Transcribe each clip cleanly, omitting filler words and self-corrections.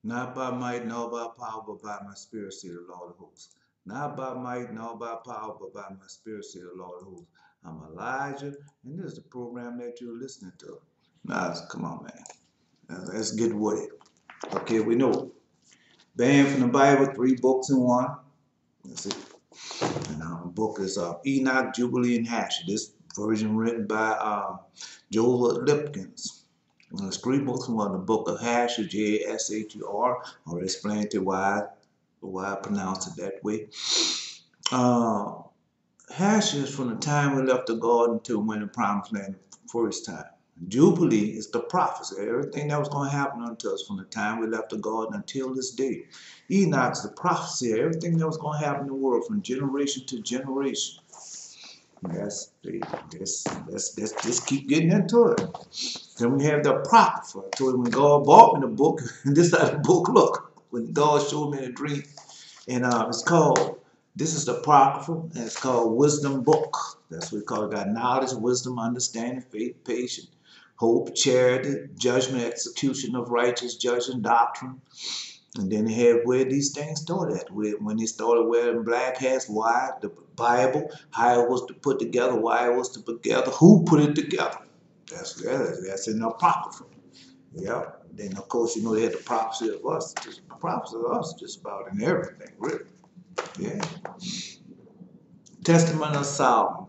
Not by might, nor by power, but by my spirit, say the Lord of hosts. Not by might, nor by power, but by my spirit, say the Lord of hosts. I'm Elijah, and this is the program that you're listening to. Now, come on, man. Let's get with it. Okay, we know. Banned from the Bible, 3 books in 1. That's it. And the book is Enoch, Jubilee, and Hash. This version written by Joel Lipkins. And there's 3 books in 1. The book of Hash, Jasher. I'll explain to you why I pronounce it that way. Uh, Hash is from the time we left the garden till when the promised land the first time. Jubilee is the prophecy, everything that was going to happen unto us from the time we left the garden until this day. Enoch is the prophecy, everything that was going to happen in the world from generation to generation. Let's just keep getting into it. Then we have the Apocrypha. I told you when God bought me the book, and this is how the book look. When God showed me the dream. And it's called, this is the Apocrypha, and it's called Wisdom Book. That's what we call it. Got knowledge, wisdom, understanding, faith, patience, hope, charity, judgment, execution of righteous judgment, doctrine. And then they have where these things started at. When they started wearing black hats, why, the Bible, how it was to put together, why it was to put together, who put it together. That's in the Apocrypha. Yeah. Then, of course, you know, they had the prophecy of us. The prophecy of us just about in everything, really. Yeah. Testament of Solomon.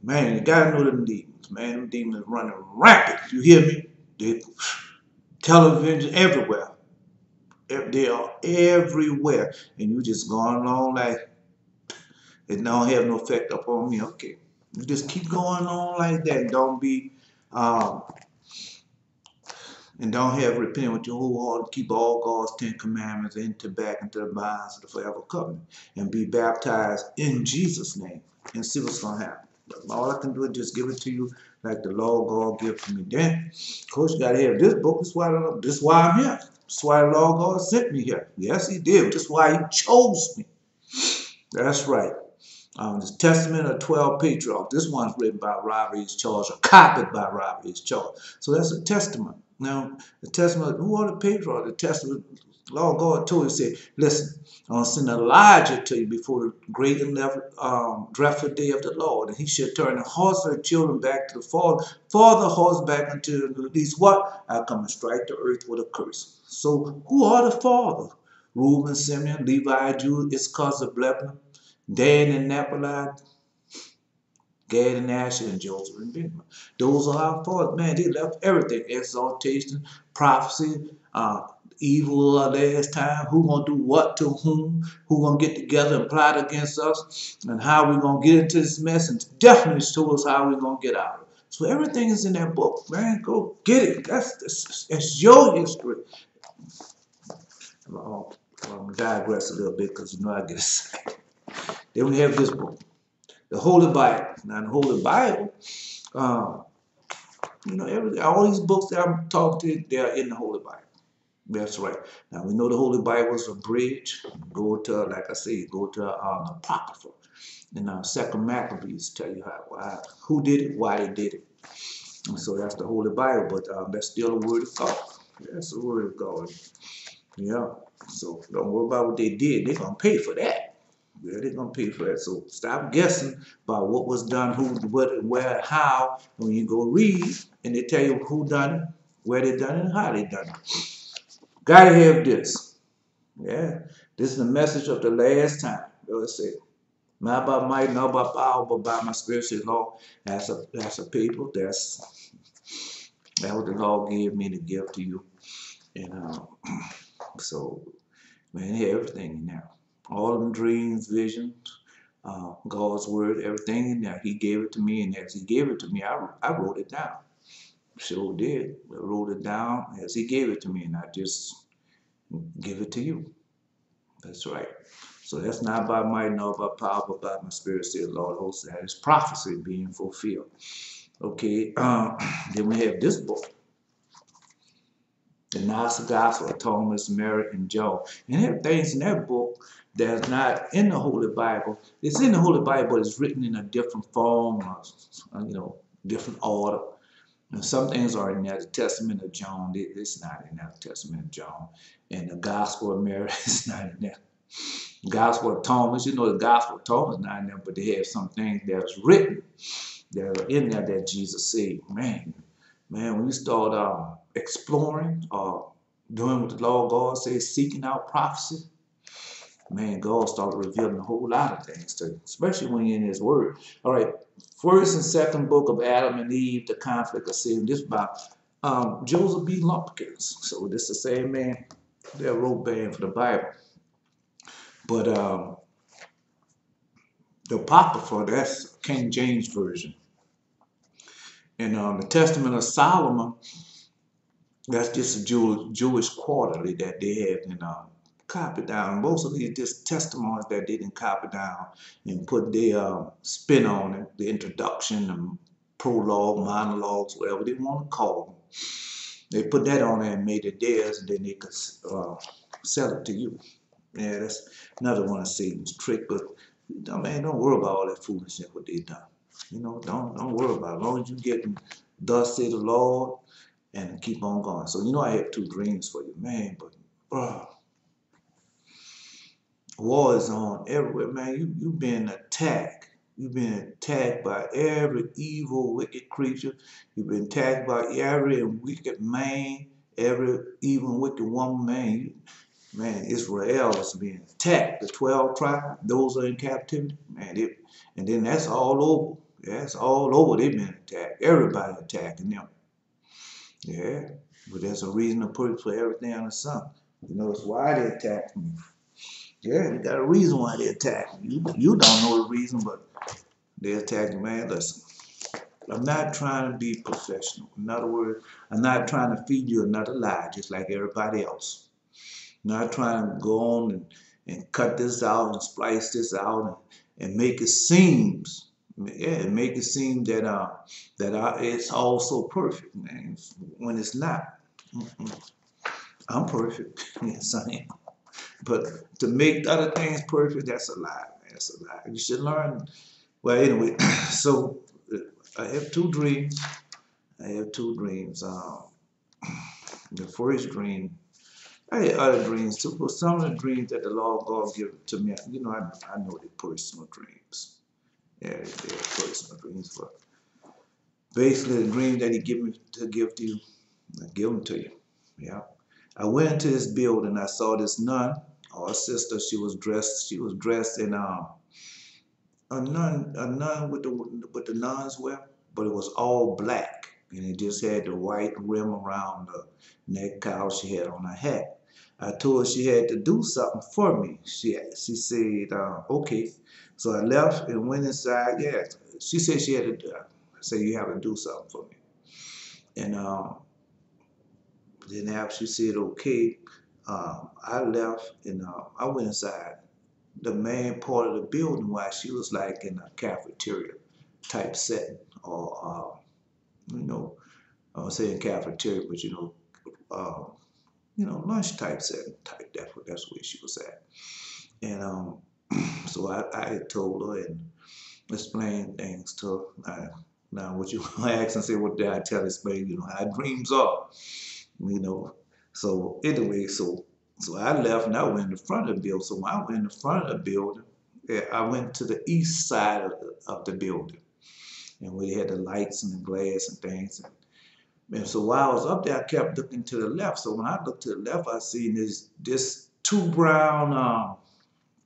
Man, you got to know them demons. Man, them demons running rampant. You hear me? They television everywhere. They are everywhere. And you just going along like it don't have no effect upon me. Okay. You just keep going on like that. Don't be um, and don't have repent with your whole heart. Keep all God's 10 commandments into back into the bonds of the forever covenant. And be baptized in Jesus' name. And see what's gonna happen. But all I can do is just give it to you like the Lord God give to me. Then, of course, you gotta have this book. This is why I'm here. That's why the Lord God sent me here. Yes, He did. That's why He chose me. That's right. The Testament of 12 Patriarchs. This one's written by Robert H. Charles, or copied by Robert H. Charles. So that's a testament. Now, the testament, who are the patriarchs? The testament, Lord God told you, said, listen, I'm going to send Elijah to you before the great and dreadful day of the Lord. And he should turn the hearts of the children back to the father, the hearts back unto at least what? I come and strike the earth with a curse. So who are the fathers? Reuben, Simeon, Levi, Judah, Issachar, Zebulun, Dan and Naphtali, Gad and Asher, and Joseph and Benjamin. Those are our fathers. Man, they left everything. Exaltation, prophecy, evil last time, who gonna do what to whom, who gonna get together and plot against us, and how we gonna get into this mess, and definitely show us how we gonna get out of it. So everything is in that book, man. Go get it. That's your history. I'm digress a little bit because you know I get excited. Then we have this book, the Holy Bible. Now, the Holy Bible, uh, you know, all these books that I'm talking to, they're in the Holy Bible. That's right. Now, we know the Holy Bible is a bridge. Go to, like I say, go to the Apocrypha. And Second Maccabees tell you who did it, why they did it. And so that's the Holy Bible, but that's still the Word of God. That's the Word of God. Yeah. So don't worry about what they did. They're going to pay for that. Yeah, they're going to pay for that. So stop guessing about what was done, who, what, where, how. When you go read and they tell you who done it, where they done it, and how they done it. Gotta have this. Yeah. This is the message of the last time. Let's say, not by might, not by power, but by my spirit, says Lord. That's a people. That's what the Lord gave me to give to you. And so, man, he had everything in there. All of them dreams, visions, God's word, everything in there. He gave it to me, and as he gave it to me, I wrote it down. Sure did. I wrote it down as he gave it to me, and I just give it to you. That's right. So that's not by might, nor by power, but by my spirit, says the Lord hosts. That is prophecy being fulfilled. Okay, then we have this book, the Gnostic Gospel of Thomas, Mary, and John. And there are things in that book that's not in the Holy Bible. It's in the Holy Bible, but it's written in a different form, you know, different order. And some things are in the Testament of John. It's not in the Testament of John. And the Gospel of Mary is not in there. Gospel of Thomas, you know, the Gospel of Thomas is not in there, but they have some things that was written that are in there that Jesus said. Man, when you start exploring or doing what the Lord God says, seeking out prophecy, man, God started revealing a whole lot of things to you, especially when you're in His Word. All right, first and second book of Adam and Eve, the conflict of sin. This is about Joseph B. Lumpkins. So this is the same man that wrote band for the Bible. But the Apocrypha, that's King James Version. And the Testament of Solomon, that's just a Jewish quarterly that they have copied down. Most of these just testimonies that they didn't copy down and put their spin on it, the introduction, the prologue, monologues, whatever they want to call them. They put that on there and made it theirs, and then they could sell it to you. Yeah, that's another one of Satan's trick. But man, don't worry about all that foolishness what they done. You know, don't worry about it. As long as you get thus say the Lord, and keep on going. So, you know, I have two dreams for you, man, but war is on everywhere, man. You've been attacked. You've been attacked by every evil, wicked creature. You've been attacked by every wicked man, every evil, wicked woman, man. Man, Israel is being attacked. The 12 tribes, those are in captivity, man. And then that's all over. That's all over. They've been attacked. Everybody attacking them. Yeah, but there's a reason to put for everything on the sun. You know, it's why they attack me. Yeah, you got a reason why they attack me. You don't know the reason, but they attack me, man. Listen, I'm not trying to be professional. In other words, I'm not trying to feed you another lie just like everybody else. I'm not trying to go on and cut this out and splice this out and make it seem, yeah, make it seem that it's all so perfect, man. When it's not. I'm perfect. Yes, I am. But to make other things perfect, that's a lie. That's a lie. You should learn. Well, anyway, so I have two dreams. I have two dreams. The first dream, I had other dreams too, but some of the dreams that the Lord God gives to me, you know, I know they're personal dreams. Yeah, they're personal dreams, but basically the dream that He gave me to give to you, I give them to you. Yeah. I went into this building. I saw this nun or a sister. She was dressed in a nun with the nuns wear, but it was all black, and it just had the white rim around the neck collar. She had on a hat. I told her she had to do something for me. She said, okay. So I left and went inside. Yeah, she said she had to. I said, you have to do something for me. And then after she said okay, I left and I went inside the main part of the building while she was like in a cafeteria type setting, or you know, I was saying cafeteria, but lunch type setting type. That's where she was at. And so I had told her and explained things to her. Now, what you ask and say, what did I tell this baby? You know, how dreams are. You know, so anyway, so I left and I went in the front of the building. So when I went in the front of the building, yeah, I went to the east side of the building, and we had the lights and the glass and things. And so while I was up there, I kept looking to the left. So when I looked to the left, I seen this two brown,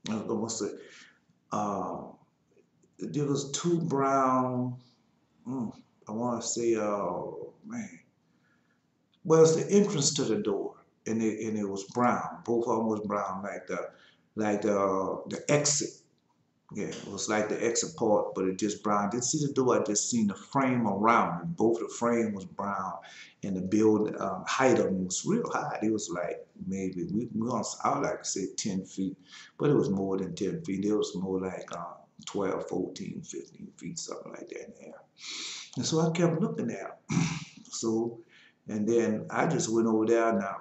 what's it? There was two brown. I want to say, oh man. Well, it's the entrance to the door, and it was brown. Both of them was brown, like the exit. Yeah, it was like the exit part, but it just brown. I didn't see the door. I just seen the frame around it. Both the frame was brown, and the building height of them was real high. It was like maybe I would like to say 10 feet, but it was more than 10 feet. It was more like 12, 14, 15 feet, something like that in the air. And so I kept looking at it. So. And then I just went over there now,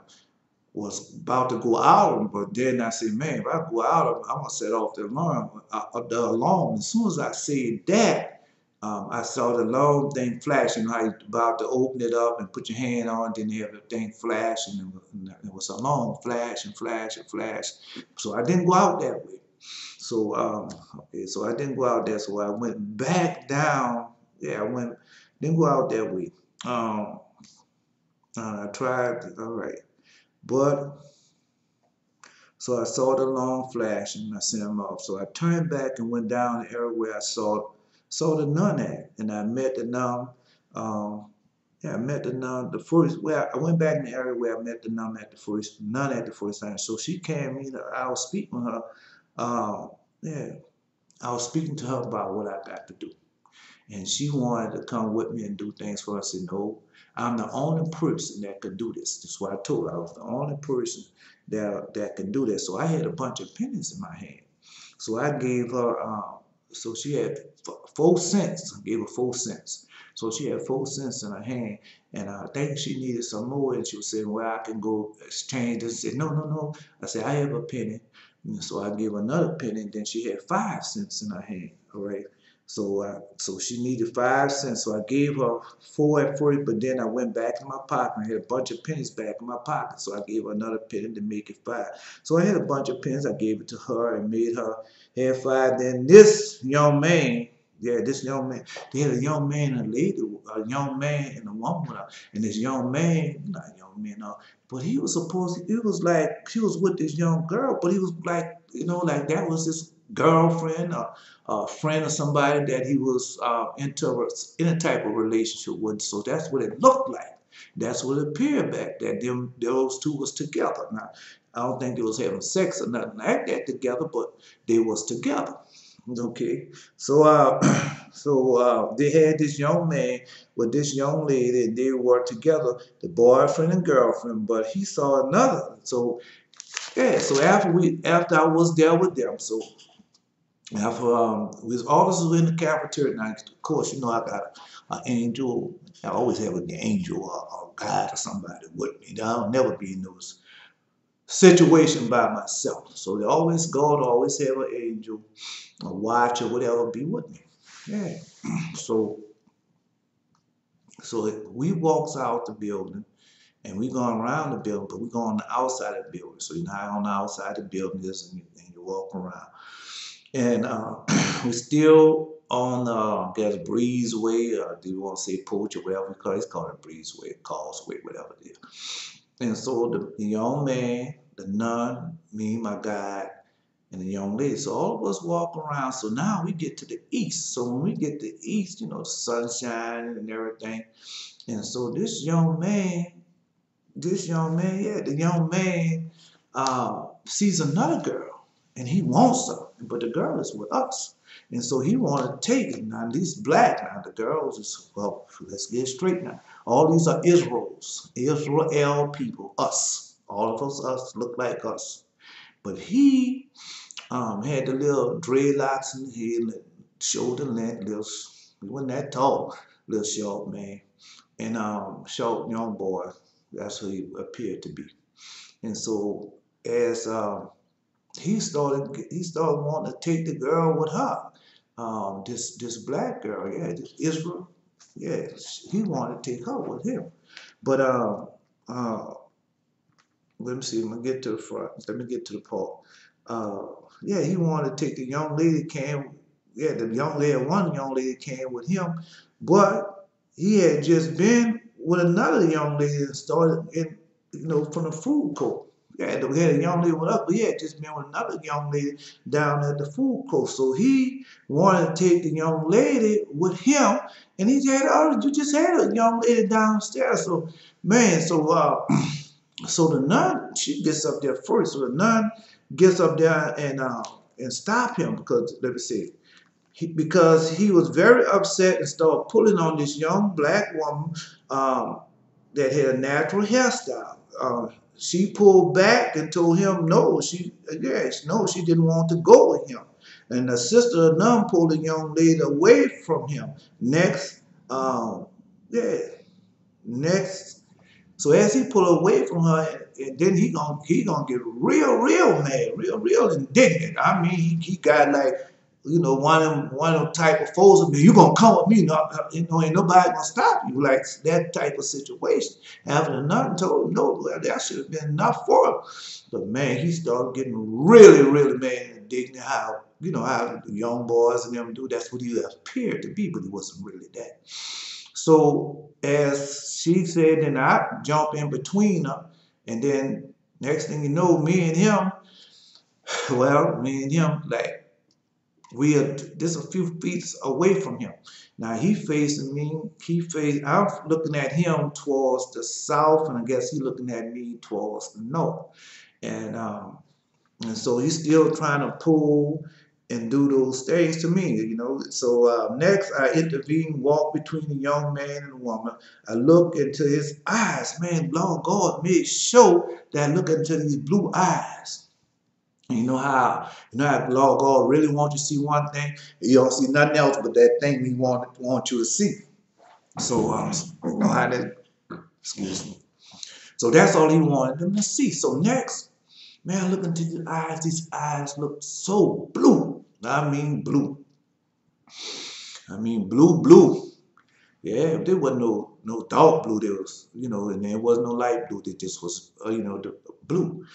was about to go out, but then I said, man, if I go out, I'm going to set off the alarm. As soon as I said that, I saw the long thing flash. You know how you're about to open it up and put your hand on, then you have the thing flash, and it was a long flash and flash and flash. So I didn't go out that way. So okay, so I didn't go out there. So I went back down. Yeah, I went didn't go out that way. Um, I tried. All right, but so I saw the long flash and I sent him off. So I turned back and went down the area where I saw the nun at, and I met the nun. Um, yeah, I met the nun the first. Well, I went back in the area where I met the nun at the first time. So she came in. I was speaking with her. Yeah, I was speaking to her about what I got to do. And she wanted to come with me and do things for us. I said, no, I'm the only person that could do this. That's what I told her. I was the only person that can do this. So I had a bunch of pennies in my hand. So I gave her, so she had 4 cents. I gave her 4 cents. So she had 4 cents in her hand, and I think she needed some more. And she was saying, well, I can go exchange this. I said, no, no, no. I said, I have a penny. And so I gave her another penny, and then she had 5 cents in her hand. All right. So she needed 5 cents. So I gave her four at first, but then I went back in my pocket. I had a bunch of pennies back in my pocket. So I gave her another penny to make it 5. So I had a bunch of pennies. I gave it to her and made her have 5. Then this young man, yeah, this young man, they had a young man and a lady, a young man and a woman. And this young man, not a young man, but he was it was like, he was with this young girl, but he was like, like that was his girlfriend or a friend or somebody that he was in a type of relationship with. So that's what it looked like. That's what it appeared back that those two was together. Now, I don't think they was having sex or nothing like that together, but they was together. Okay, so they had this young man with this young lady, and they were together, the boyfriend and girlfriend. But he saw another. So yeah, so after I was there with them, so after we was all this was in the cafeteria. Now, of course, I got an angel. I always have an angel or a guide or somebody with me. I'll never be in those situations by myself. So God always have an angel, a watch or whatever be with me. Yeah. So we walks out the building, and we going around the building, but we go on the outside of the building. So how on the outside of the building is, and you walk around. And we still on, there's breezeway, do you want to say porch or whatever it's called a breezeway, causeway, whatever it is. And so the young man, the nun, me, my guide, and the young lady. So all of us walk around. So now we get to the east. So when we get to the east, the sunshine and everything. And so this young man, yeah, the young man sees another girl, and he wants her, but the girl is with us. And so he wanted to take it. Now, these black, now the girls is, well, let's get straight now. All these are Israel people, us. All of us look like us. But he had the little dreadlocks in the head, shoulder length, he wasn't that tall, little short man. And short young boy, that's who he appeared to be. And so as he started wanting to take the girl with her. This black girl, yeah, this Israel, yeah, he wanted to take her with him. But let me see. Let me get to the front. Let me get to the part. Yeah, he wanted to take the young lady came. Yeah, one young lady came with him, but he had just been with another young lady and started from the food court. Yeah, we had a young lady with us, but he had just been with another young lady down at the food court. So he wanted to take the young lady with him, and he said, "Oh, you just had a young lady downstairs." So, man, so the nun, she gets up there first. So the nun gets up there and stop him because, let me see, because he was very upset and started pulling on this young black woman that had a natural hairstyle. She pulled back and told him no, she didn't want to go with him. And the sister of nun pulled the young lady away from him. Next, next. So as he pulled away from her, and then he gonna get real mad, real indignant. I mean, he got like one of them type of foes of me. You gonna come with me? No, ain't nobody gonna stop you. Like that type of situation. After nothing told him no, well, that should have been enough for him. But man, he started getting really, really mad and indignant. How the young boys and them do. That's what he appeared to be, but he wasn't really that. So as she said, then I jump in between her, and then next thing you know, me and him, like we are just a few feet away from him. Now he facing me. I'm looking at him towards the south, and I guess he looking at me towards the north. And so he's still trying to pull and do those things to me. So next I intervene, walk between the young man and the woman. I look into his eyes. Man, Lord God made sure that I look into these blue eyes. And you know how Lord God really wants you to see one thing. You don't see nothing else but that thing He want you to see. So you know how that. Excuse me. So that's all He wanted them to see. So next, man, I look into his eyes. These eyes look so blue. I mean blue. I mean blue, blue. Yeah, there wasn't no dark blue. There was, and there wasn't no light blue. There just was, the blue.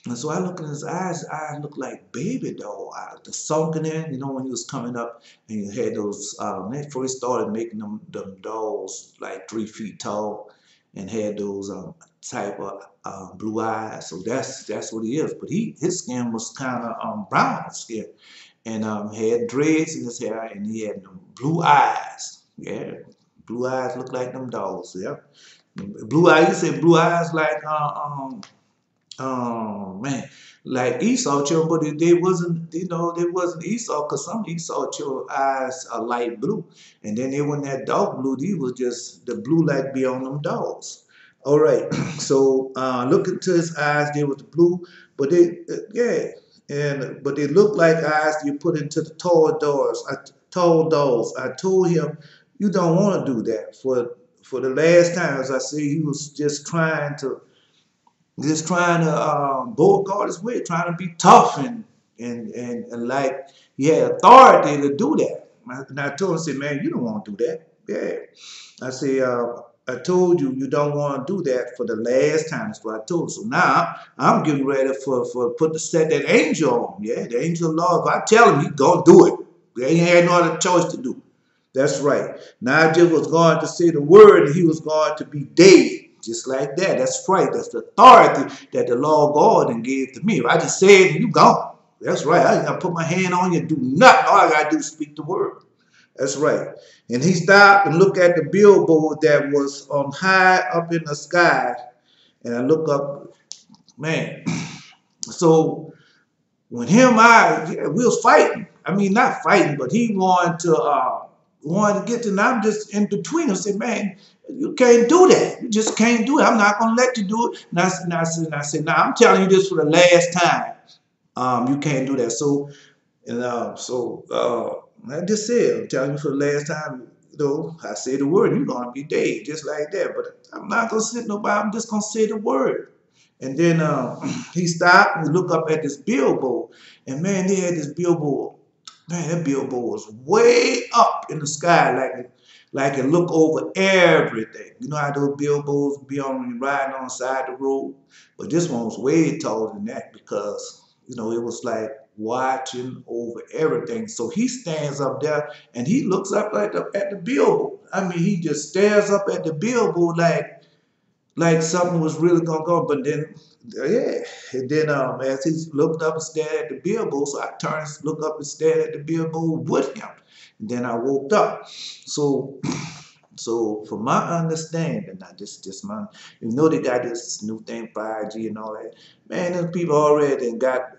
And so I look in his eyes look like baby doll eyes. The sunken in, when he was coming up and you had those, when they first started making them dolls like 3 feet tall and had those type of blue eyes. So that's what he is. But his skin was kind of brown skin and had dreads in his hair and he had them blue eyes. Yeah, blue eyes look like them dolls. Yeah, blue eyes. You say blue eyes like man, like Esau children, but they wasn't, they wasn't Esau, because some Esau children eyes are light blue, and then they wasn't that dark blue. These was just the blue like be on them dogs. All right, so look into his eyes. There was the blue, but but they look like eyes you put into the tall doors. Tall dolls. I told him, you don't want to do that. For the last time, as I say, he was just trying to guard his way, trying to be tough and like he had authority to do that. And I told him, I said, man, you don't want to do that. Yeah. I say, I told you don't want to do that for the last time. That's what I told him. So now I'm getting ready for set that angel on. Yeah, the angel of the Lord. If I tell him, he's going to do it. He had no other choice to do. That's right. Now I just was going to say the word and he was going to be dead. Just like that. That's right. That's the authority that the Lord God gave to me. If I just say it, you gone. That's right. I ain't got to put my hand on you and do nothing. All I got to do is speak the word. That's right. And he stopped and looked at the billboard that was on high up in the sky. And I look up, man. So when we was fighting. I mean, not fighting, but he wanted to get to, and I'm just in between them. Say, man, you can't do that. You just can't do it. I'm not going to let you do it. And I said, now I'm telling you this for the last time. You can't do that. So I just said, I'm telling you for the last time, I say the word, you're going to be dead, just like that. But I'm not going to sit nobody. I'm just going to say the word. And then he stopped and looked up at this billboard. And man, they had this billboard. Man, that billboard was way up in the sky, like it looked over everything. You know how those billboards be on when you're riding on the side of the road? But this one was way taller than that because, it was like watching over everything. So he stands up there and he looks up at the billboard. I mean, he just stares up at the billboard like something was really gonna go. But then, and then as he looked up and stared at the billboard, so I turned, looked up and stared at the billboard with him. And then I woke up. So from my understanding, now just my, they got this new thing, 5G and all that. Man, those people already got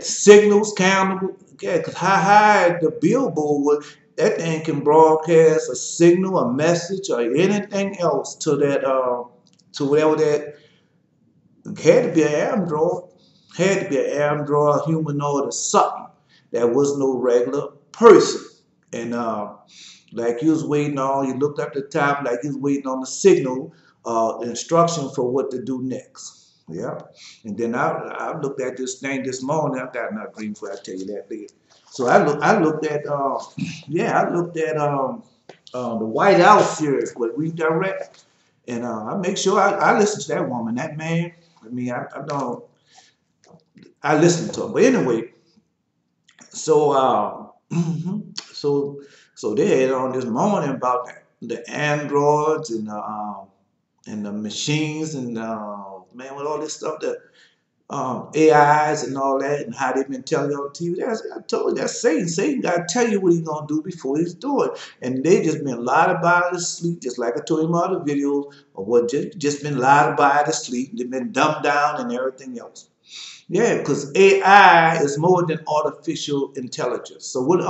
signals countable. Yeah, because how high the billboard was, that thing can broadcast a signal, a message, or anything else to that to whatever that had to be an android, humanoid, or something that was no regular person. And like you was waiting on, you looked up the top like you was waiting on the signal, instruction for what to do next. Yeah. And then I looked at this thing this morning. I got another dream for I tell you that later. So I looked at yeah, I looked at the White House series with Redirect. And I make sure I listen to that woman, that man. I mean, I don't, I listen to him. But anyway, so so they had on this morning about the androids and the machines and man with all this stuff that AIs and all that and how they've been telling you on TV. I told you that's Satan. Satan got to tell you what he's gonna do before he's doing. And they just been lied about to sleep, just like I told you in my other videos, or what just been lied about to sleep. They've been dumbed down and everything else. Yeah, because AI is more than artificial intelligence. So what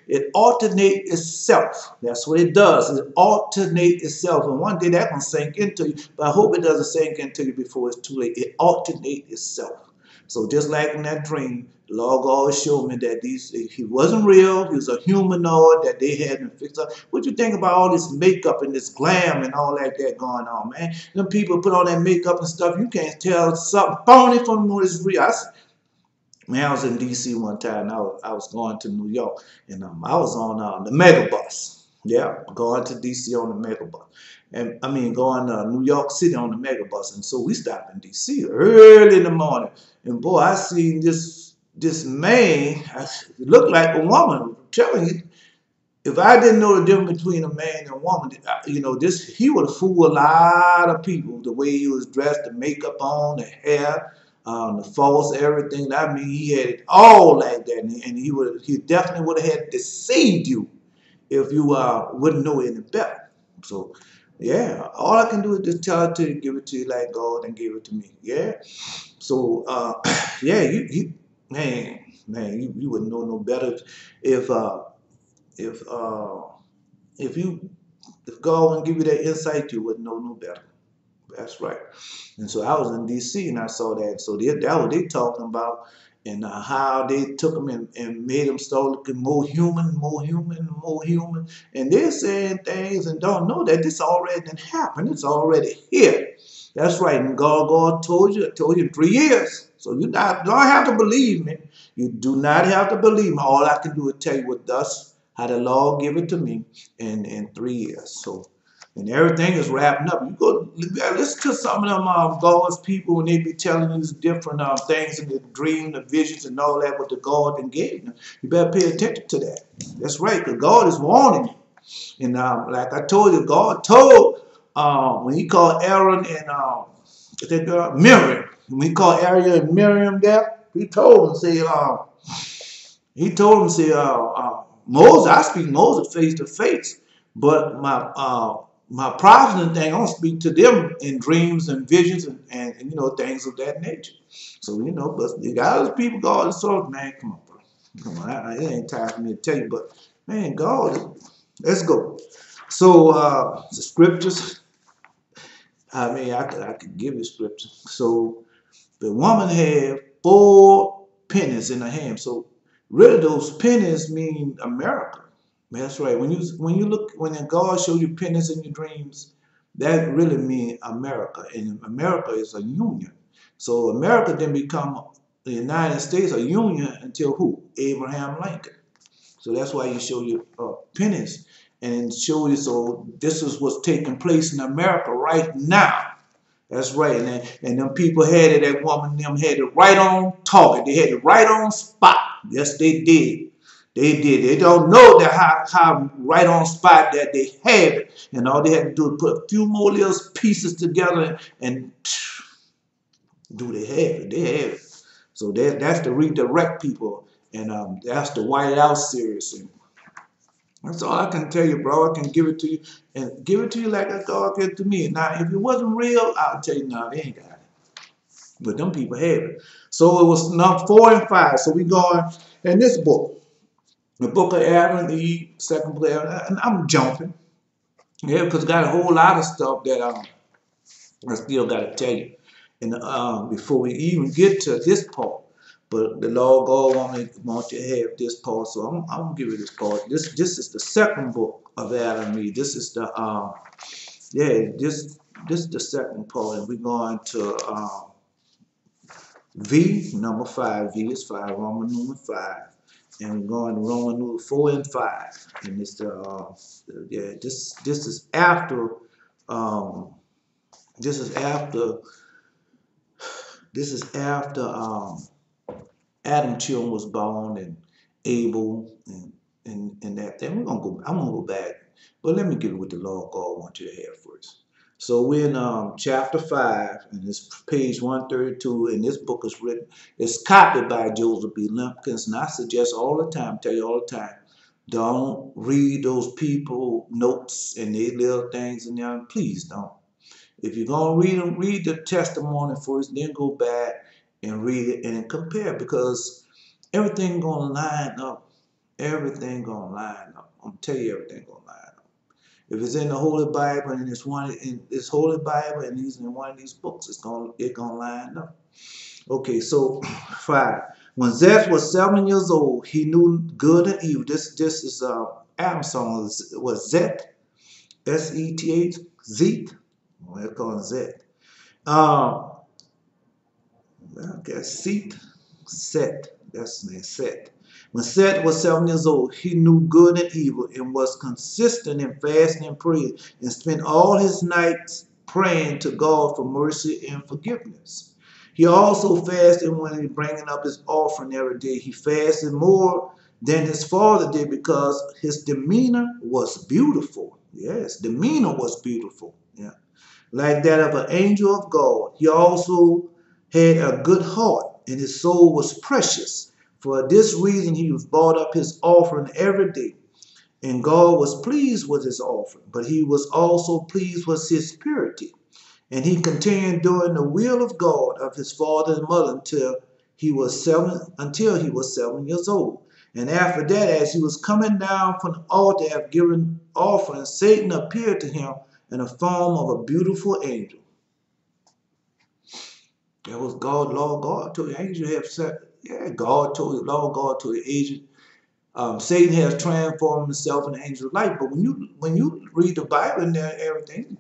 it alternates itself. That's what it does. It alternates itself. And one day that's going to sink into you. But I hope it doesn't sink into you before it's too late. It alternates itself. So just like in that dream, the Lord God showed me that he wasn't real. He was a humanoid that they had him fixed up. What you think about all this makeup and this glam and all that going on, man? Them people put on that makeup and stuff. You can't tell something phony from what is real. Man, I was in D.C. one time. And I was going to New York, and I was on the megabus. Yeah, going to D.C. on the megabus. And I mean, going to New York City on the megabus. And so we stopped in D.C. early in the morning. And boy, I seen this man. It looked like a woman. I'm telling you, if I didn't know the difference between a man and a woman, you know, he would fool a lot of people. The way he was dressed, the makeup on, the hair, the false everything. I mean, he had it all like that, and he definitely would have had deceived you if you wouldn't know any better. So, yeah, all I can do is just tell it to you, give it to you like God and give it to me. Yeah. So, yeah, you wouldn't know no better if if uh, if you if God wouldn't give you that insight, you wouldn't know no better. That's right. And so I was in D.C. and I saw that. So that what they talking about, and how they took them and made them start looking more human, more human, more human. And they're saying things and don't know that this already happened. It's already here. That's right. And God told you. I told you in 3 years. So you don't have to believe me. You do not have to believe me. All I can do is tell you what thus how the Lord give it to me in 3 years. So. And everything is wrapping up. You go listen to some of them God's people when they be telling you these different things in the dream, the visions, and all that what the God and gave them. You better pay attention to that. That's right, because God is warning you. And like I told you, God told when He called Aaron and Miriam, when He called Aaron and Miriam there, He told them, say, Moses, I speak Moses face to face, but my prophets and things, I don't speak to them in dreams and visions and you know things of that nature. So you know, but you got other people, God is sort of man, come on, bro, come on. It ain't time for me to tell you, but man, God, let's go. So the scriptures. I mean, I could give you scripture. So the woman had 4 pennies in her hand. So really, those pennies mean America. That's right. When God show you pennies in your dreams, that really means America. And America is a union. So America then become the United States a union until who? Abraham Lincoln. So that's why you show you pennies and show you. So this is what's taking place in America right now. That's right. And them people had it, that woman, them had it right on target. They had it right on spot. Yes, they did. They did. They don't know that how right on spot that they have it. And all they had to do is put a few more little pieces together and do they have it. They have it. So that's the redirect people. And that's the White House series. And that's all I can tell you, bro. I can give it to you and give it to you like God gave it to me. Now, if it wasn't real, I'll tell you, no, they ain't got it. But them people have it. So it was number 4 and 5. So we going in this book, the book of Adam, the second book of Adam, and I'm jumping. Yeah, because got a whole lot of stuff that I still got to tell you. And before we even get to this part, but the Lord God want you to have this part, so I'm gonna give you this part. This is the second book of Adam and Eve. This is the this is the second part, and we're going to V, number 5. V is 5, Roman numeral 5. And we're going to Roman numeral 4 and 5. And it's yeah, this is after, um, this is after, this is after, Adam children was born and Abel and that thing. I'm gonna go back, but let me get what the Lord God wants you to have first. So we're in chapter 5, and it's page 132, and this book is written. It's copied by Joseph B. Lumpkins, and I suggest all the time, tell you all the time, don't read those people notes and their little things in there. Please don't. If you're gonna read them, read the testimony first, then go back and read it and compare, because everything gonna line up. Everything gonna line up. I'm gonna tell you, everything gonna line up. If it's in the Holy Bible and it's one in this Holy Bible and he's in one of these books, it gonna line up. Okay, so 5. When Zeth was 7 years old, he knew good and evil. This is Adam's song was Zeth, S-E-T-H, Zeth. Well, it's called Zeth. I guess Seth. That's his name, Seth. When Seth was 7 years old, he knew good and evil and was consistent in fasting and praying and spent all his nights praying to God for mercy and forgiveness. He also fasted when he bringing up his offering every day. He fasted more than his father did because his demeanor was beautiful. Yes, demeanor was beautiful. Yeah, like that of an angel of God. He also had a good heart, and his soul was precious. For this reason, he was brought up his offering every day, and God was pleased with his offering, but he was also pleased with his purity. And he continued doing the will of God of his father and mother until he was 7 years old. And after that, as he was coming down from the altar after giving offerings, Satan appeared to him in the form of a beautiful angel. That was God, Lord God told the angel have said, yeah, God told the Lord God told the angel. Satan has transformed himself in an angel of light. But when you read the Bible and everything,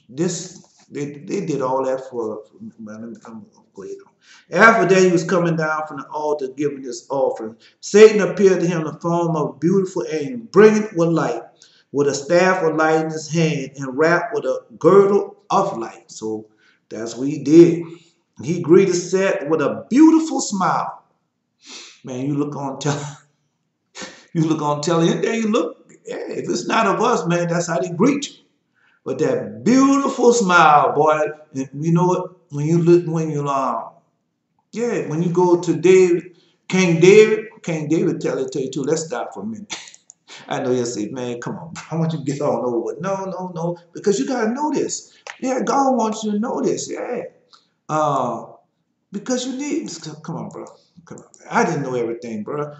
they did all that for. I'm go ahead on. After that, he was coming down from the altar giving his offering. Satan appeared to him in the form of a beautiful angel, brilliant with light, with a staff of light in his hand, and wrapped with a girdle of light. So that's what he did. He greeted Seth with a beautiful smile. Man, you look on telly, and there you look. Hey, if it's not of us, man, that's how they greet you. But that beautiful smile, boy. You know what? When you go to King David tell you too. Let's stop for a minute. I know you'll say, man, come on, I want you to get on over with. No, because you gotta know this. Yeah, God wants you to know this. Yeah, because you need. Come on, bro. Come on. I didn't know everything, bro.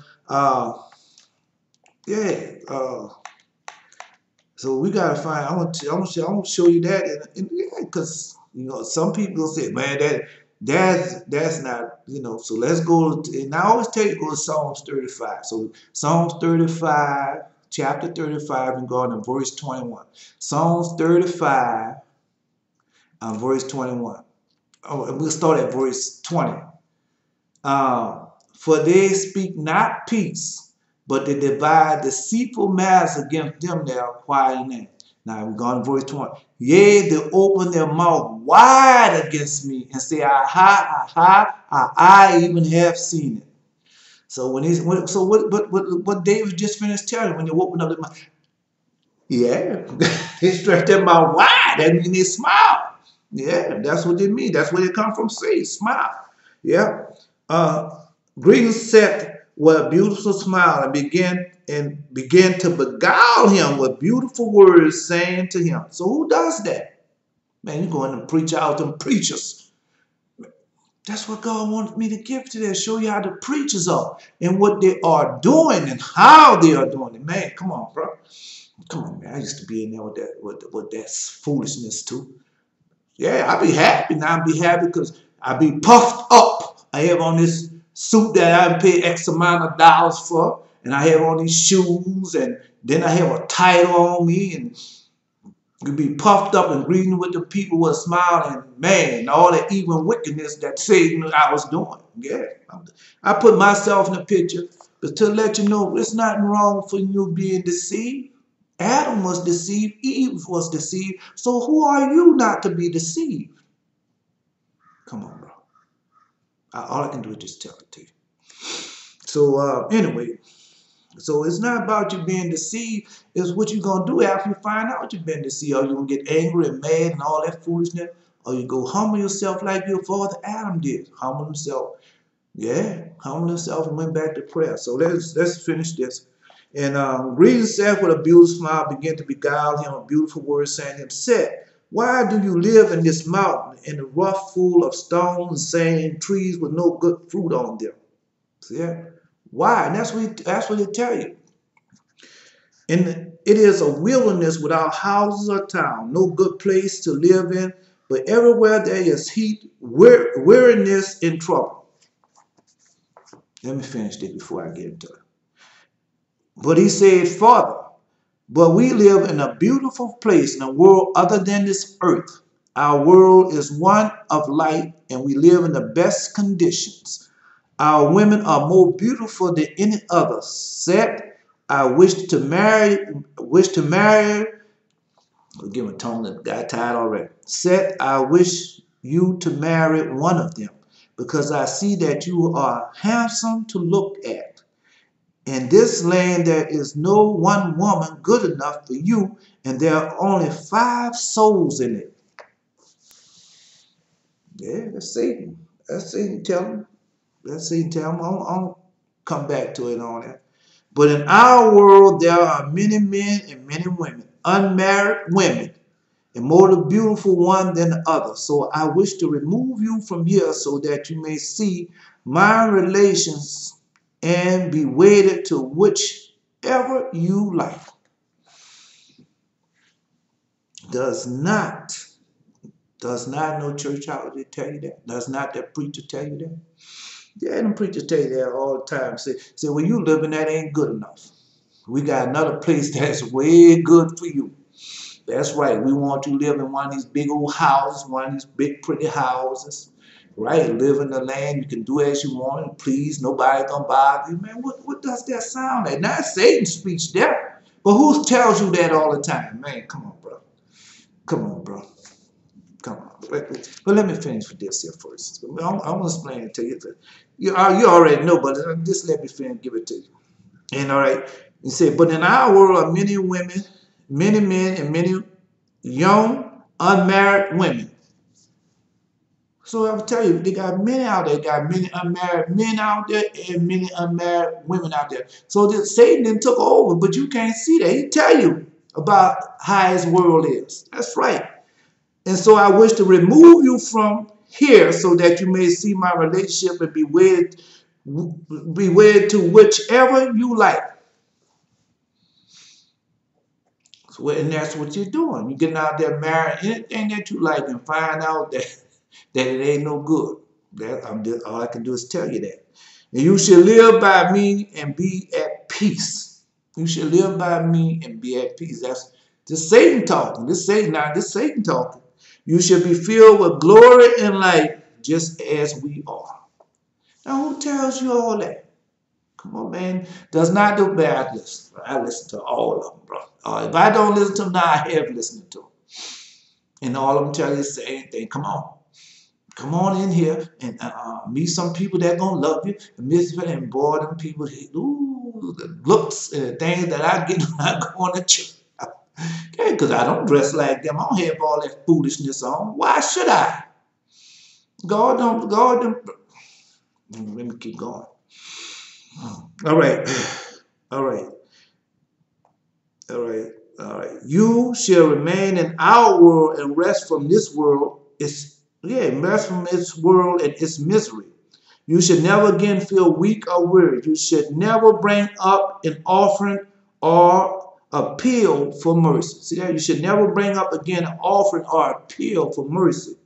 Yeah. So we gotta find. I want to show you that, and yeah, because some people say, man, that's not, So let's go. And I always tell you go to Psalms 35. So Psalms 35, chapter 35, and go to verse 21. Psalms 35, verse 21. Oh, and we'll start at verse 20. For they speak not peace, but they divide deceitful matters against them that are quiet in them. Now we're going to verse 20. Yea, they open their mouth wide against me and say, I even have seen it. So what David just finished telling when they opened up their mouth, yeah, they stretched their mouth wide. That means they smile. Yeah, that's what they mean. That's where they come from. Say, smile. Yeah. Greetings set with a beautiful smile and began to beguile him with beautiful words, saying to him. So who does that? Man, you go in and preach out them preachers. That's what God wanted me to give today. Show you how the preachers are and what they are doing and how they are doing it. Man, come on, bro. Come on, man. I used to be in there with that foolishness too. Yeah, I be happy now. I be happy because I be puffed up. I have on this suit that I paid X amount of dollars for, and I have on these shoes, and then I have a title on me, and You be puffed up and greeting with the people with a smile and man, all that evil wickedness that Satan I was doing. Yeah. I put myself in the picture but to let you know there's nothing wrong for you being deceived. Adam was deceived, Eve was deceived. So who are you not to be deceived? Come on, bro. All I can do is just tell it to you. So anyway, so it's not about you being deceived. It's what you're going to do after you find out you've been deceived. Are you going to get angry and mad and all that foolishness? Or you go humble yourself like your father Adam did. Humble himself. Yeah, humble himself and went back to prayer. So let's finish this. And greetings, Seth, with a beautiful smile began to beguile him a beautiful word, saying to him, Seth, why do you live in this mountain in the rough full of stones and sand trees with no good fruit on them? See that? Why? And that's what they tell you. And it is a wilderness without houses or town, no good place to live in, but everywhere there is heat, weariness, and trouble. Let me finish this before I get into it. But he said, Father, but we live in a beautiful place in a world other than this earth. Our world is one of light, and we live in the best conditions. Our women are more beautiful than any other. Seth, I wish to marry. I'll give him a tone that got tired already. Seth, I wish you to marry one of them, because I see that you are handsome to look at. In this land there is no one woman good enough for you, and there are only 5 souls in it. Yeah, that's Satan. That's Satan telling him. Let's see, tell them. I'll come back to it on that. But in our world, there are many men and many women, unmarried women, and more the beautiful one than the other. So I wish to remove you from here so that you may see my relations and be wedded to whichever you like. Does not no church out there tell you that? Does not that preacher tell you that? Yeah, them preachers tell you that all the time. Say, well, you living that ain't good enough. We got another place that's way good for you. That's right. We want you to live in one of these big old houses, one of these big pretty houses, right? Live in the land. You can do as you want and please. Nobody gonna bother you. Man, what does that sound like? Not Satan's speech there. But who tells you that all the time? Man, come on, bro. Come on, bro. Come on. But let me finish with this here first. I'm going to explain it to you. You already know, but just let me finish give it to you. And all right, you say, but in our world are many women, many men, and many young, unmarried women. So I will tell you, they got many out there. They got many unmarried men out there and many unmarried women out there. So Satan then took over, but you can't see that. He tell you about how his world is. That's right. And so I wish to remove you from here so that you may see my relationship and be wedded to whichever you like. So, and that's what you're doing. You're getting out there marrying anything that you like and find out that it ain't no good. All I can do is tell you that. And you shall live by me and be at peace. You shall live by me and be at peace. That's just Satan talking. This Satan talking. You should be filled with glory and light just as we are. Now, who tells you all that? Come on, man. Does not do bad. I listen to all of them, bro. If I don't listen to them now, I have listened to them. And all of them tell you the same thing. Come on. Come on in here and meet some people that going to love you. And boy, them people, ooh, the looks and the things that I get when I go on to church. Okay, because I don't dress like them. I don't have all that foolishness on. Why should I? God don't. Let me keep going. All right. You shall remain in our world and rest from this world. Rest from its world and its misery. You should never again feel weak or weary. You should never bring up an offering or appeal for mercy. See that? You should never bring up again an offering or appeal for mercy.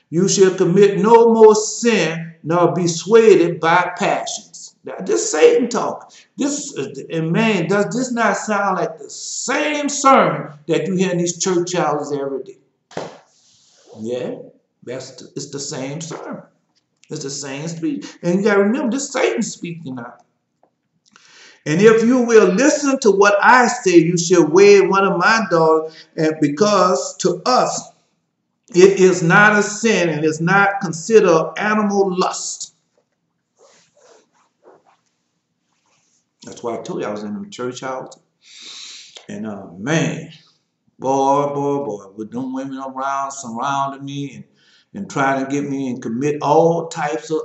You should commit no more sin nor be swayed by passions. This Satan talk. This and man, does this not sound like the same sermon that you hear in these church houses every day? Yeah, it's the same sermon. It's the same speech. And you gotta remember this Satan speaking now. And if you will listen to what I say, you shall wed one of my daughters, and because to us it is not a sin and is not considered animal lust. That's why I told you I was in the church house. And man, boy, with them women around surrounding me and trying to get me and commit all types of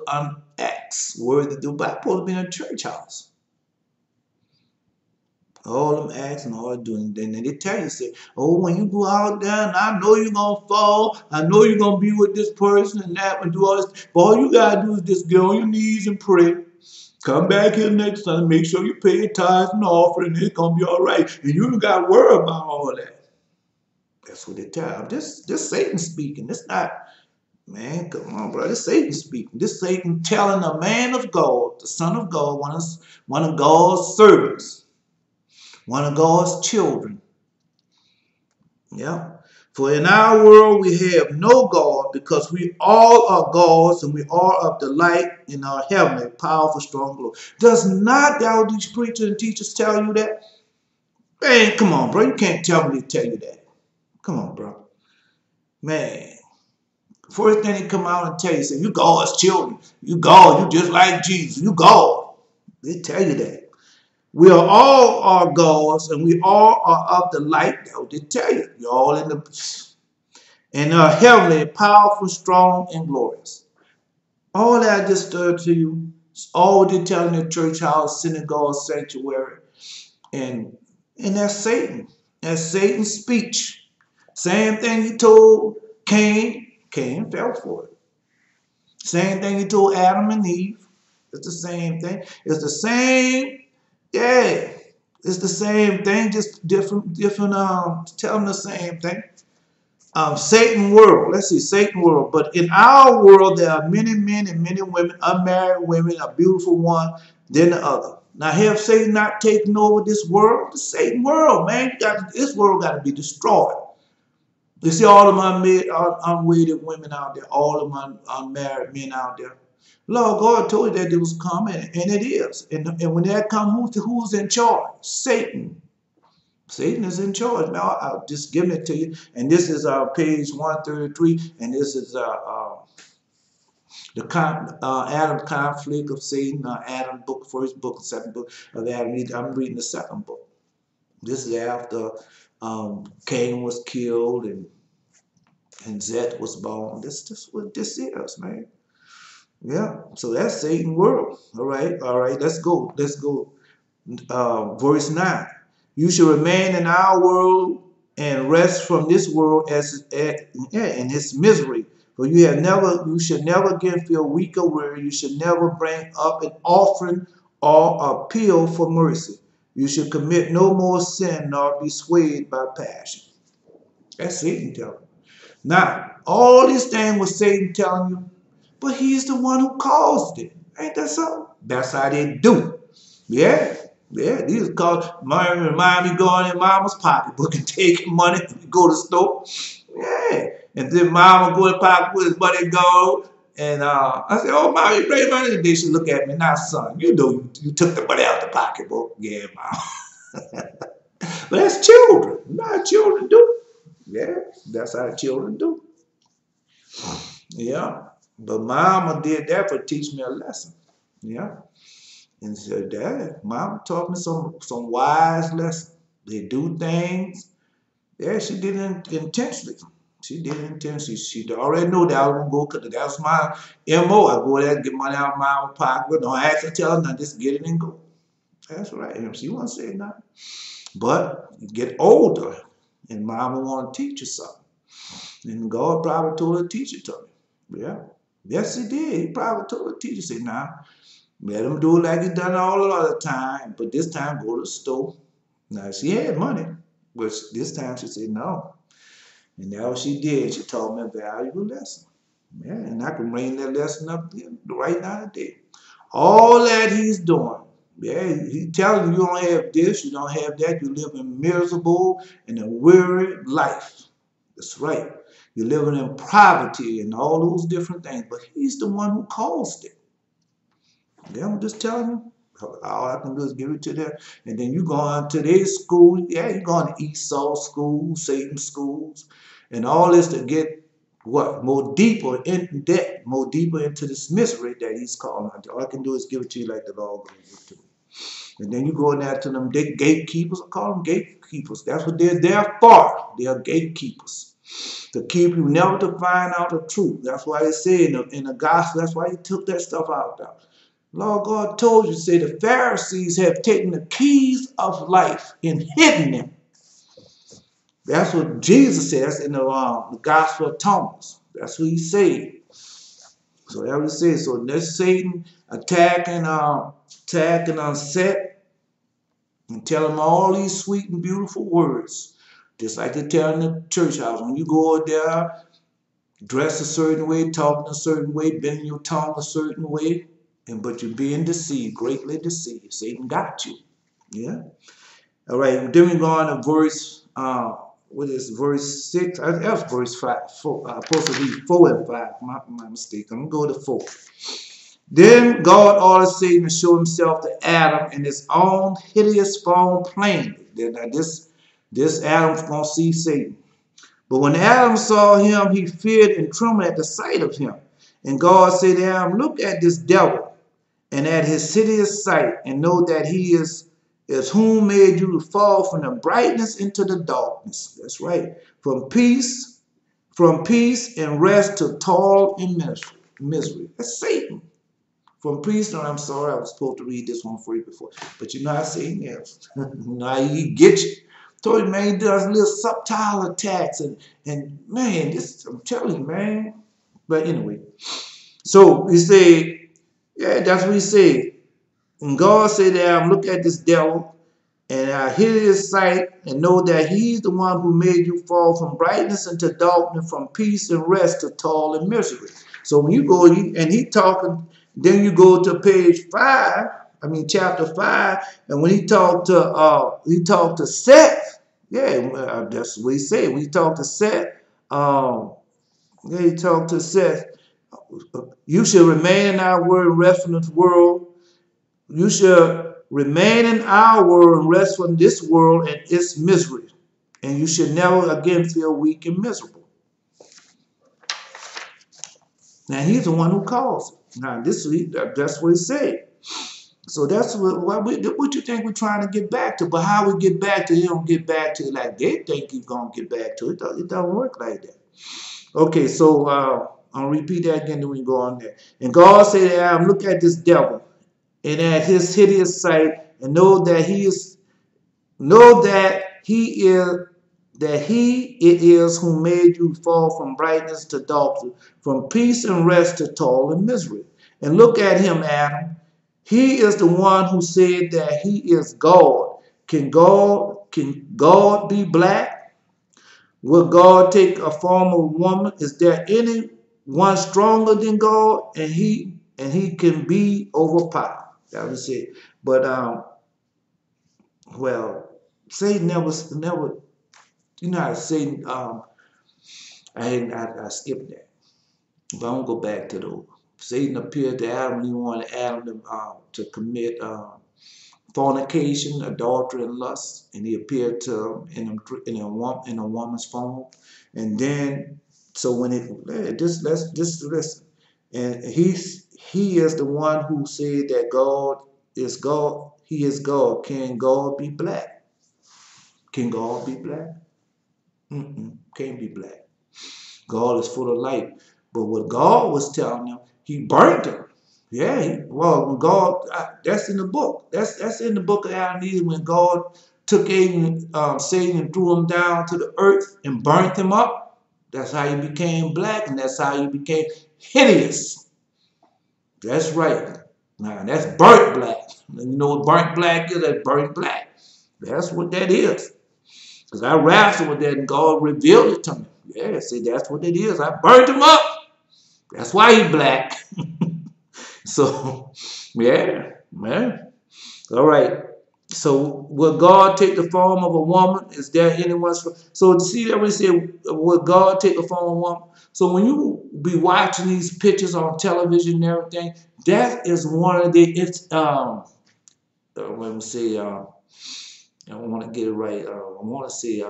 acts worthy to do. But I'm supposed to be in a church house. All them acts and all doing. Then they tell you, say, oh, when you go out there, and I know you're going to fall. I know you're going to be with this person and that and do all this. But all you got to do is just get on your knees and pray. Come back here next Sunday. Make sure you pay your tithes and offering. And it's going to be all right. And you don't got to worry about all that. That's what they tell you. This Satan speaking. This not, man, come on, bro. This Satan speaking. This Satan telling a man of God, the son of God, one of God's servants, one of God's children. Yeah. For in our world we have no God because we all are gods and we are of the light in our heavenly, powerful, strong glory. Does not all these preachers and teachers tell you that? Man, come on, bro. You can't tell me to tell you that. Come on, bro. Man. First thing they come out and tell you, say, you God's children. You God. You just like Jesus. You God. They tell you that. We are all our gods, and we all are of the light. That's what they tell you. You're all in the heavenly, powerful, strong, and glorious. All that I just stirred to you. It's all they tell in the church house, synagogue, sanctuary. And that's Satan. That's Satan's speech. Same thing he told Cain. Cain fell for it. Same thing he told Adam and Eve. It's the same thing. It's the same, yeah. It's the same thing, just different, tell them the same thing. Satan world, let's see, Satan world. But in our world, there are many men and many women, unmarried women, a beautiful one than the other. Now, have Satan not taken over this world? The Satan world, man. This world got to be destroyed. You see all them unwedded women out there, all them unmarried men out there. Lord God told you that it was coming, and it is. And when that comes, who's in charge? Satan. Satan is in charge. Now, I'll just give it to you. And this is page 133, and this is the Adam conflict of Satan, Adam book, first book, second book of Adam. I'm reading the second book. This is after Cain was killed and Seth was born. This is what this is, man. Yeah, so that's Satan's world. All right, let's go. Verse 9. You shall remain in our world and rest from this world in its misery. For you should never again feel weak or weary. You should never bring up an offering or appeal for mercy. You should commit no more sin nor be swayed by passion. That's Satan telling you. Now, all these things was Satan telling you, but he's the one who caused it. Ain't that so? That's how they do. Yeah. These called remind me going in mama's pocketbook and taking money to go to the store. Yeah. And then mama go to the pocket with his money go. And I said, oh, mama, you bring money? They should look at me. Now, son, you know you took the money out of the pocketbook. Yeah, mama. But that's children. Not children do. Yeah, that's how children do. Yeah. But mama did that for teach me a lesson. Yeah. And said, Dad, mama taught me some wise lessons. They do things. Yeah, she did it intentionally. She did it intentionally. She already knew that I was going to go, because that was my MO. I go there, get money out of my pocket. Don't ask her, tell her, now just get it and go. That's right. She won't say nothing. But you get older, and mama want to teach you something. And God probably told her to teach it to me. Yeah. Yes, he did. He probably told her to teach it. Say, now, let him do it like he done all the other time. But this time, go to the store. Now, she had money. But this time, she said, no. And that's what she did. She taught me a valuable lesson. Yeah, and I can bring that lesson up right now today. All that he's doing. Yeah, he's telling you don't have this, you don't have that. You live in miserable and a weary life. That's right. You're living in poverty and all those different things. But he's the one who caused it. Yeah, I'm just telling you. All I can do is give it to them. And then you go on to their school. Yeah, you're going to Esau schools, Satan schools, and all this to get what? More deeper into that, more deeper into this misery that he's calling. All I can do is give it to you like the Lord going to give it to me. And then you go in there to them gatekeepers. I call them gatekeepers. That's what they're there for. They are gatekeepers. To keep you never to find out the truth. That's why it said in the gospel, that's why he took that stuff out there. Lord God told you, say the Pharisees have taken the keys of life and hidden them. That's what Jesus said. That's in the Gospel of Thomas. That's what he said. So that was it. So that's Satan attacking Seth and telling him all these sweet and beautiful words. Just like they tell in the church house. When you go out there, dress a certain way, talking a certain way, bending your tongue a certain way, but you're being deceived, greatly deceived. Satan got you. Yeah. All right. Then we go on to verse, what is verse 6? That's verse 5. Supposed to be 4 and 5. My mistake. I'm going to go to 4. Then God ordered Satan to show himself to Adam in his own hideous form plainly. Now this Adam's going to see Satan. But when Adam saw him, he feared and trembled at the sight of him. And God said to Adam, look at this devil and at his hideous sight, and know that he is whom made you to fall from the brightness into the darkness. That's right. From peace and rest to toil and misery. That's Satan. From peace, no, I'm sorry, I was supposed to read this one for you before. But you know how Satan is. You know how he gets you. Told you, man, he does little subtle attacks. And man, this, I'm telling you, man. But anyway. So he said, yeah, that's what he said. And God said to Adam, look at this devil, and I hear his sight, and know that he's the one who made you fall from brightness into darkness, from peace and rest to toil and misery. So when you go and he talking, then you go to chapter 5, and when he talked to Seth, yeah, that's what he said. When he talked to Seth, he talked to Seth, you shall remain in our word and rest from this world. You shall remain in our world and rest from this world and its misery. And you should never again feel weak and miserable. Now, he's the one who caused it. Now, that's what he said. So that's what you think we're trying to get back to. But how we get back to it, don't get back to it like they think he's going to get back to it. It doesn't work like that. Okay, so I'll repeat that again, then we go on there. And God said to Adam, look at this devil, and at his hideous sight, and know that it is who made you fall from brightness to darkness, from peace and rest to toil and misery. And look at him, Adam. He is the one who said that he is God. Can God be black? Will God take a form of a woman? Is there anyone stronger than God? And he can be overpowered. That was it. But Satan never. You know how Satan. I skipped that. But I'm gonna go back to those. Satan appeared to Adam. He wanted Adam to commit fornication, adultery, and lust, and he appeared to him in a woman's form. And then, so when just listen, and he is the one who said that God is God. He is God. Can God be black? Can God be black? Can't be black. God is full of light. But what God was telling him, he burnt him. Yeah, when God, that's in the book. That's in the book of Adam and Eve, when God took Satan and threw him down to the earth and burnt him up. That's how he became black, and that's how he became hideous. That's right. Now, that's burnt black. And you know what burnt black is? That's burnt black. That's what that is. Because I wrestled with that, and God revealed it to me. Yeah, see, that's what it is. I burnt him up. That's why he's black. So Yeah, man. All right. So will God take the form of a woman? Is there anyone? So see that we say, will God take the form of a woman? So when you be watching these pictures on television and everything, that is one of the let me say I want to get it right. I want to say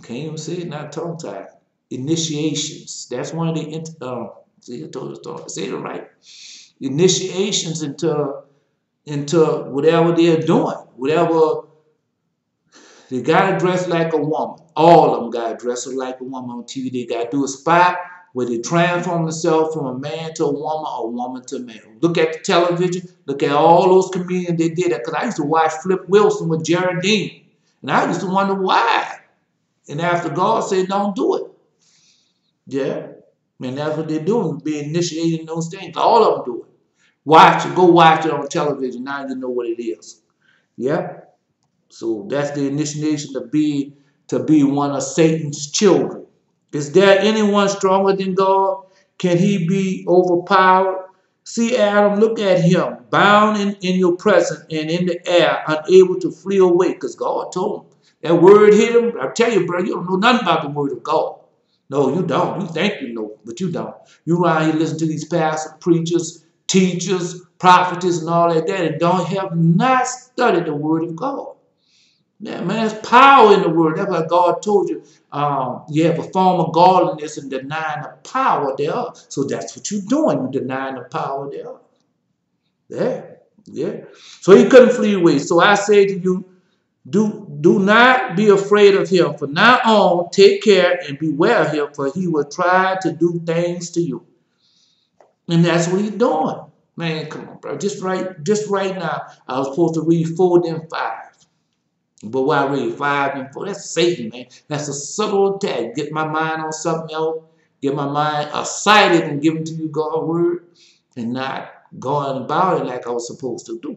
can't even say it, not tongue tied. Initiations. That's one of the see I told you say it right. Initiations into whatever they're doing, whatever they gotta dress like a woman. All of them gotta dress like a woman on TV. They gotta do a spot where they transform themselves from a man to a woman or a woman to a man. Look at the television. Look at all those comedians they did that. Because I used to watch Flip Wilson with Geraldine. And I used to wonder why. And after God said, don't do it. Yeah. And that's what they're doing, being initiated in those things. All of them do it. Watch it. Go watch it on television. Now you know what it is. Yeah. So that's the initiation to be one of Satan's children. Is there anyone stronger than God? Can he be overpowered? See Adam, look at him, bound in your presence and in the air, unable to flee away, because God told him. That word hit him. I tell you, bro, you don't know nothing about the word of God. No, you don't. You think you know, but you don't. You around here listen to these pastors, preachers, teachers, prophets, and all that, and don't have not studied the word of God. Yeah, man, there's power in the word. That's why God told you, you have a form of godliness and denying the power thereof. So that's what you're doing. You're denying the power thereof. Yeah, yeah. So he couldn't flee away. So I say to you, do not be afraid of him. From now on, take care and beware of him, for he will try to do things to you. And that's what he's doing. Man, come on, bro. Just right now, I was supposed to read 4 then 5. But why read 5 and 4? That's Satan, man. That's a subtle attack. Get my mind on something else. Get my mind excited and give it to you God's word and not going about it like I was supposed to do.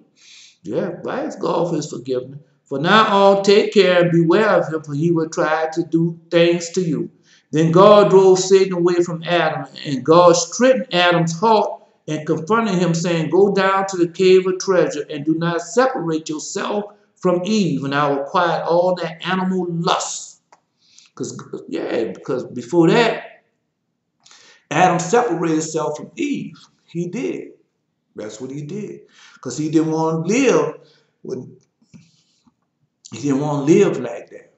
Yeah, ask God for his forgiveness. For now on, take care and beware of him, for he will try to do things to you. Then God drove Satan away from Adam, and God stripped Adam's heart and confronted him, saying, go down to the cave of treasure and do not separate yourself from Eve, and I will quiet all that animal lust. Because before that, Adam separated himself from Eve. He did. That's what he did. Because he didn't want to live when he didn't want to live like that.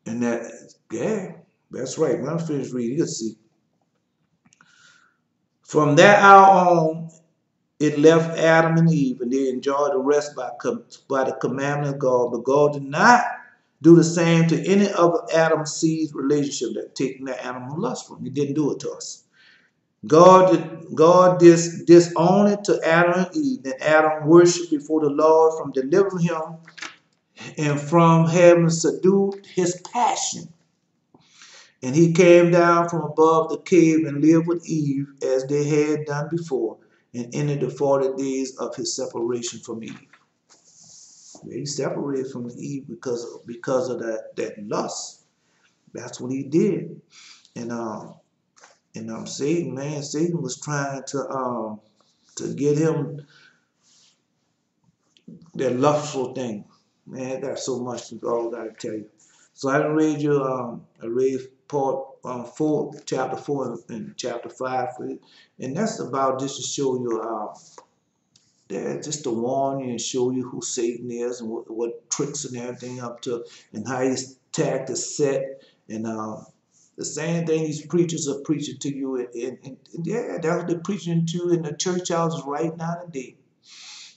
And that's right. When I finish reading, you'll see. From that hour on, it left Adam and Eve, and they enjoyed the rest by the commandment of God. But God did not do the same to any other Adam's seed relationship that taking that animal lust from. He didn't do it to us. God disowned it to Adam and Eve. Then Adam worshiped before the Lord from delivering him and from having subdued his passion. And he came down from above the cave and lived with Eve as they had done before, and ended the 40 days of his separation from Eve. He separated from Eve because of that lust. That's what he did. And Satan was trying to get him that lustful thing. Man, I got so much to all I gotta tell you. So I read you I read part 4, chapter 4 and chapter 5 for it. And that's about just to show you just to warn you and show you who Satan is and what tricks and everything up to, and how he's attacked the SETH, and the same thing these preachers are preaching to you, and yeah, that's what they're preaching to you in the church houses right now today.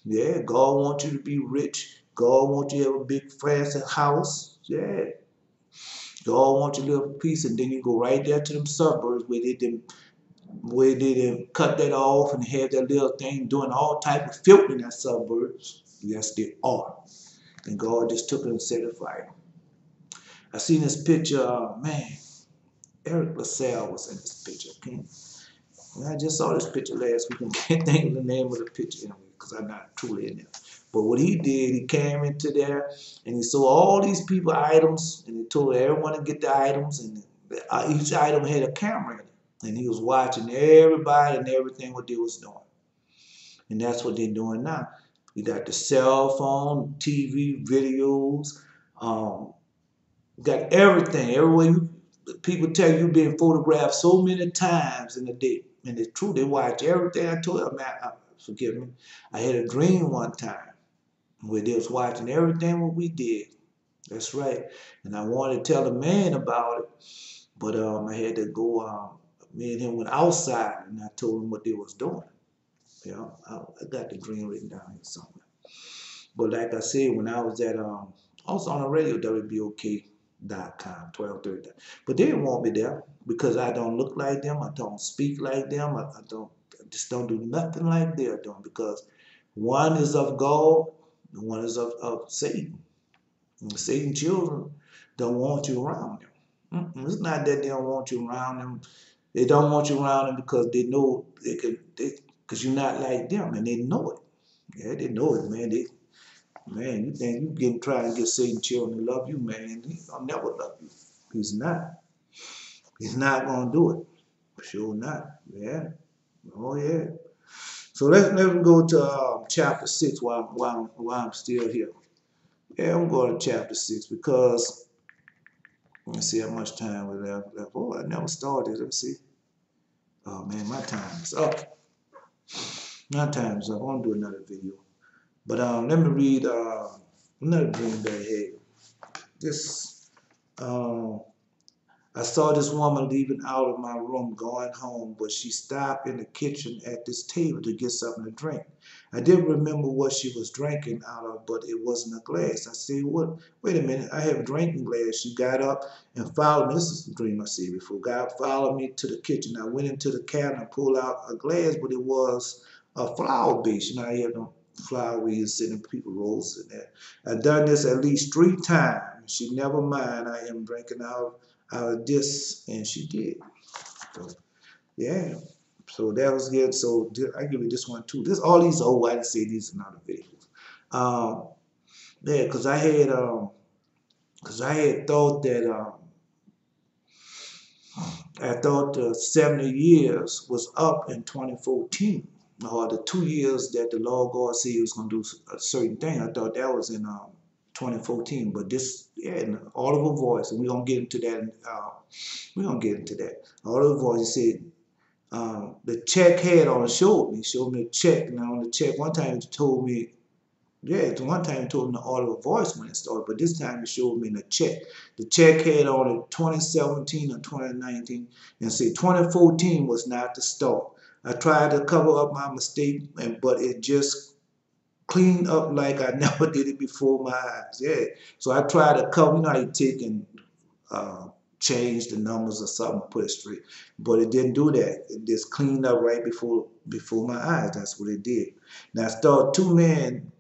Yeah, God wants you to be rich. God wants you to have a big fancy house. Yeah. God wants you to live in peace, and then you go right there to them suburbs where they didn't cut that off and have that little thing doing all type of filth in that suburbs. Yes, they are. And God just took it and set it fire. I seen this picture, man, Eric LaSalle was in this picture. Okay? And I just saw this picture last week and can't think of the name of the picture anyway, because I'm not truly in there. But what he did, he came into there and he saw all these people items, and he told everyone to get the items, and each item had a camera in it. And he was watching everybody and everything what they was doing. And that's what they're doing now. You got the cell phone, TV, videos, um, got everything. Everywhere people tell you you've been photographed so many times in a day. And it's true, they watch everything. I told them, forgive me, I had a dream one time where they was watching everything what we did. That's right. And I wanted to tell the man about it, but I had to go, me and him went outside and I told him what they was doing. You know, I got the dream written down here somewhere. But like I said, when I was at, I was on the radio, WBOK.com, 12:30. But they didn't want me there because I don't look like them. I don't speak like them. I just don't do nothing like they're doing because one is of God and one is of Satan. And Satan children don't want you around them. It's not that they don't want you around them. They don't want you around them because they know because you're not like them and they know it. Yeah, they know it, man. Man, you think you getting trying to get Satan children to love you, man? He'll never love you. He's not. He's not gonna do it. Sure not. Yeah. Oh yeah. So let's go to chapter 6 while I'm still here. Yeah, I'm going to chapter 6 because let's see how much time we left. Oh, I never started. Let's see. Oh man, my time is up. My time is up. I want to do another video. But let me read another dream that I had. This I saw this woman leaving out of my room going home, but she stopped in the kitchen at this table to get something to drink. I didn't remember what she was drinking out of, but it wasn't a glass. I said, "What? Wait a minute, I have a drinking glass." She got up and followed me. This is the dream I see before. God followed me to the kitchen. I went into the cabinet and pulled out a glass, but it was a flower base. You know, I have no flower where you're sitting people roses in there. I've done this at least 3 times. She never mind. I am drinking out of this, and she did. So, yeah. So that was good. So I give you this one too. This all these old. I didn't say these in other videos. Yeah, because I had thought that I thought the 70 years was up in 2014, or the 2 years that the Lord God said He was going to do a certain thing. I thought that was in 2014, but this, yeah, in audible voice, and we're gonna get into that. We're gonna get into that. Audible voice, he said, the check had on it, showed me a check, and on the check, one time he told me, yeah, one time he told me the audible voice when it started, but this time he showed me the check. The check had on it 2017 or 2019, and said 2014 was not the start. I tried to cover up my mistake, but it just cleaned up like I never did it before my eyes. Yeah. So I tried to cover, you know how you take and uh, change the numbers or something, put it straight. But it didn't do that. It just cleaned up right before my eyes. That's what it did. Now I saw two men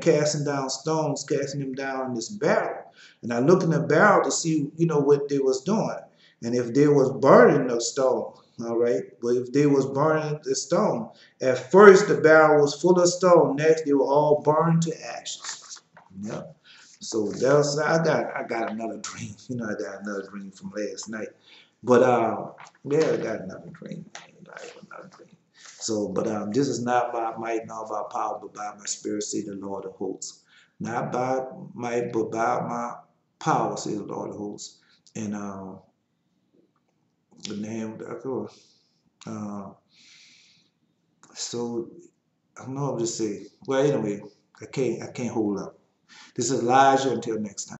casting down stones, casting them down in this barrel. And I looked in the barrel to see, you know, what they was doing. And if they was burning the stone, all right. But if they was burning the stone, at first the barrel was full of stone. Next, they were all burned to ashes. Yeah. So that was I got another dream. You know, I got another dream from last night. But yeah, I got another dream. Another dream. So, but this is not by might nor by power, but by my spirit, say the Lord of hosts. Not by might, but by my power, say the Lord of hosts. And the name of the so I don't know what to say. Well, anyway, I can't hold up. This is Elijah. Until next time.